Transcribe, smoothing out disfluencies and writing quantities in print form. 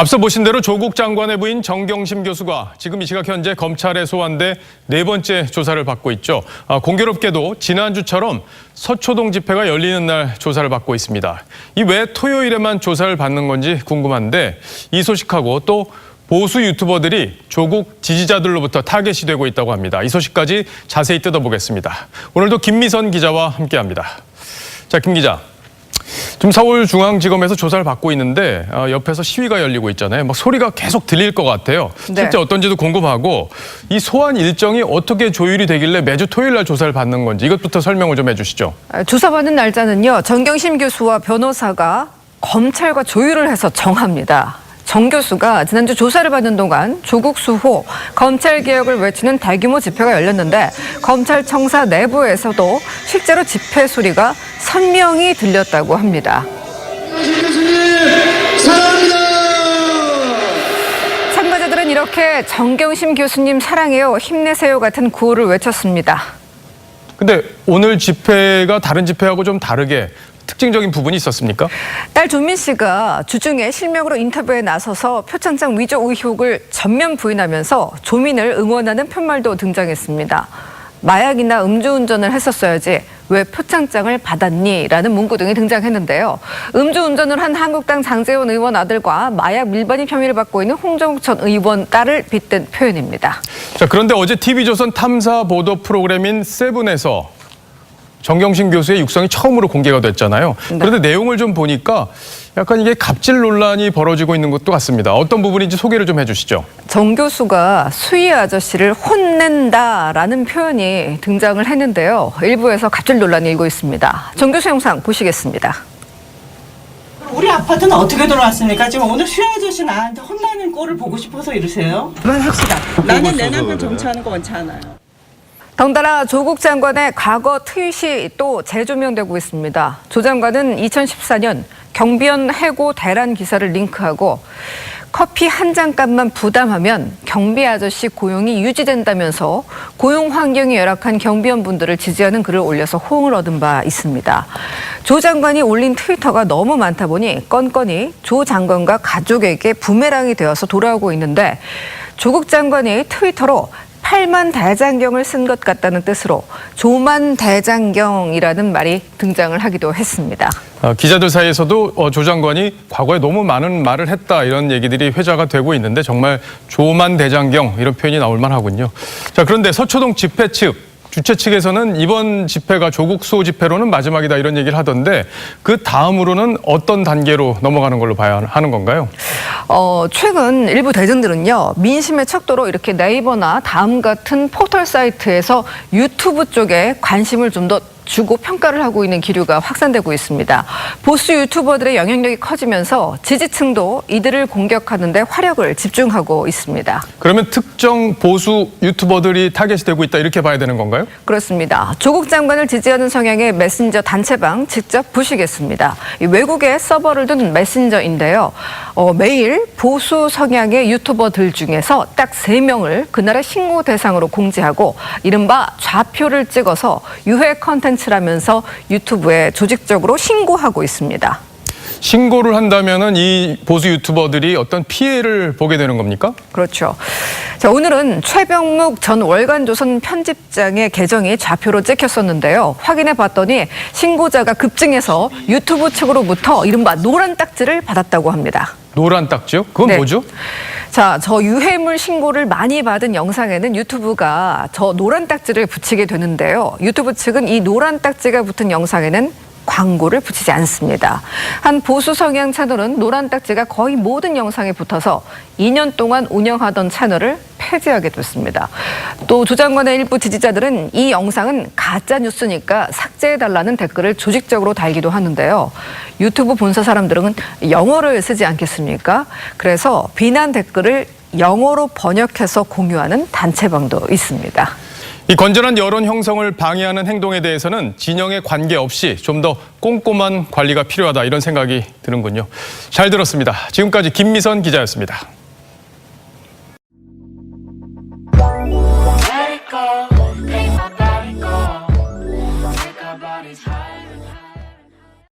앞서 보신 대로 조국 장관의 부인 정경심 교수가 지금 이 시각 현재 검찰에 소환돼 네 번째 조사를 받고 있죠. 공교롭게도 지난주처럼 서초동 집회가 열리는 날 조사를 받고 있습니다. 이 왜 토요일에만 조사를 받는 건지 궁금한데 이 소식하고 또 보수 유튜버들이 조국 지지자들로부터 타겟이 되고 있다고 합니다. 이 소식까지 자세히 뜯어보겠습니다. 오늘도 김미선 기자와 함께합니다. 자, 김 기자. 지금 서울중앙지검에서 조사를 받고 있는데 옆에서 시위가 열리고 있잖아요. 막 소리가 계속 들릴 것 같아요. 네. 실제 어떤지도 궁금하고 이 소환 일정이 어떻게 조율이 되길래 매주 토요일 날 조사를 받는 건지 이것부터 설명을 좀 해주시죠. 조사받는 날짜는요. 정경심 교수와 변호사가 검찰과 조율을 해서 정합니다. 정 교수가 지난주 조사를 받는 동안 조국 수호 검찰개혁을 외치는 대규모 집회가 열렸는데 검찰청사 내부에서도 실제로 집회 소리가 선명히 들렸다고 합니다. 참가자들은 이렇게 정경심 교수님 사랑해요, 힘내세요 같은 구호를 외쳤습니다. 근데 오늘 집회가 다른 집회하고 좀 다르게 특징적인 부분이 있었습니까? 딸 조민 씨가 주중에 실명으로 인터뷰에 나서서 표창장 위조 의혹을 전면 부인하면서 조민을 응원하는 편말도 등장했습니다. 마약이나 음주운전을 했었어야지 왜 표창장을 받았니? 라는 문구 등이 등장했는데요. 음주운전을 한 한국당 장제원 의원 아들과 마약 밀반입 혐의를 받고 있는 홍정욱 전 의원 딸을 빗댄 표현입니다. 자, 그런데 어제 TV조선 탐사 보도 프로그램인 세븐에서 정경심 교수의 육성이 처음으로 공개가 됐잖아요. 네. 그런데 내용을 좀 보니까 약간 이게 갑질 논란이 벌어지고 있는 것도 같습니다. 어떤 부분인지 소개를 좀 해주시죠. 정 교수가 수희 아저씨를 혼낸다라는 표현이 등장을 했는데요. 일부에서 갑질 논란이 일고 있습니다. 정 교수 영상 보시겠습니다. 우리 아파트는 어떻게 들어왔습니까? 지금 오늘 수희 아저씨 나한테 혼나는 꼴을 보고 싶어서 이러세요? 그만합시다. 나는 내 남편 정치하는 거 원치 않아요. 덩달아 조국 장관의 과거 트윗이 또 재조명되고 있습니다. 조 장관은 2014년 경비원 해고 대란 기사를 링크하고 커피 한 잔값만 부담하면 경비 아저씨 고용이 유지된다면서 고용 환경이 열악한 경비원분들을 지지하는 글을 올려서 호응을 얻은 바 있습니다. 조 장관이 올린 트위터가 너무 많다 보니 건건이 조 장관과 가족에게 부메랑이 되어서 돌아오고 있는데 조국 장관이 트위터로 8만 대장경을 쓴 것 같다는 뜻으로 조만 대장경이라는 말이 등장을 하기도 했습니다. 기자들 사이에서도 조 장관이 과거에 너무 많은 말을 했다 이런 얘기들이 회자가 되고 있는데 정말 조만 대장경 이런 표현이 나올 만하군요. 자, 그런데 서초동 집회 측 주최 측에서는 이번 집회가 조국 수호 집회로는 마지막이다 이런 얘기를 하던데 그 다음으로는 어떤 단계로 넘어가는 걸로 봐야 하는 건가요? 최근 일부 대중들은요. 민심의 척도로 이렇게 네이버나 다음 같은 포털 사이트에서 유튜브 쪽에 관심을 좀 더 주고 평가를 하고 있는 기류가 확산되고 있습니다. 보수 유튜버들의 영향력이 커지면서 지지층도 이들을 공격하는 데 화력을 집중하고 있습니다. 그러면 특정 보수 유튜버들이 타겟이 되고 있다 이렇게 봐야 되는 건가요? 그렇습니다. 조국 장관을 지지하는 성향의 메신저 단체방 직접 보시겠습니다. 외국에 서버를 둔 메신저인데요. 매일 보수 성향의 유튜버들 중에서 딱 3명을 그날의 신고 대상으로 공지하고 이른바 좌표를 찍어서 유해 컨텐츠라면서 유튜브에 조직적으로 신고하고 있습니다. 신고를 한다면은 이 보수 유튜버들이 어떤 피해를 보게 되는 겁니까? 그렇죠. 자, 오늘은 최병묵 전 월간조선 편집장의 계정이 좌표로 찍혔었는데요. 확인해 봤더니 신고자가 급증해서 유튜브 측으로부터 이른바 노란 딱지를 받았다고 합니다. 노란 딱지요? 그건 네. 뭐죠? 자, 저 유해물 신고를 많이 받은 영상에는 유튜브가 저 노란 딱지를 붙이게 되는데요. 유튜브 측은 이 노란 딱지가 붙은 영상에는 광고를 붙이지 않습니다. 한 보수 성향 채널은 노란 딱지가 거의 모든 영상에 붙어서 2년 동안 운영하던 채널을 폐지하게 됐습니다. 또 조 장관의 일부 지지자들은 이 영상은 가짜 뉴스니까 삭제해달라는 댓글을 조직적으로 달기도 하는데요. 유튜브 본사 사람들은 영어를 쓰지 않겠습니까? 그래서 비난 댓글을 영어로 번역해서 공유하는 단체방도 있습니다. 이 건전한 여론 형성을 방해하는 행동에 대해서는 진영에 관계없이 좀 더 꼼꼼한 관리가 필요하다 이런 생각이 드는군요. 잘 들었습니다. 지금까지 김미선 기자였습니다.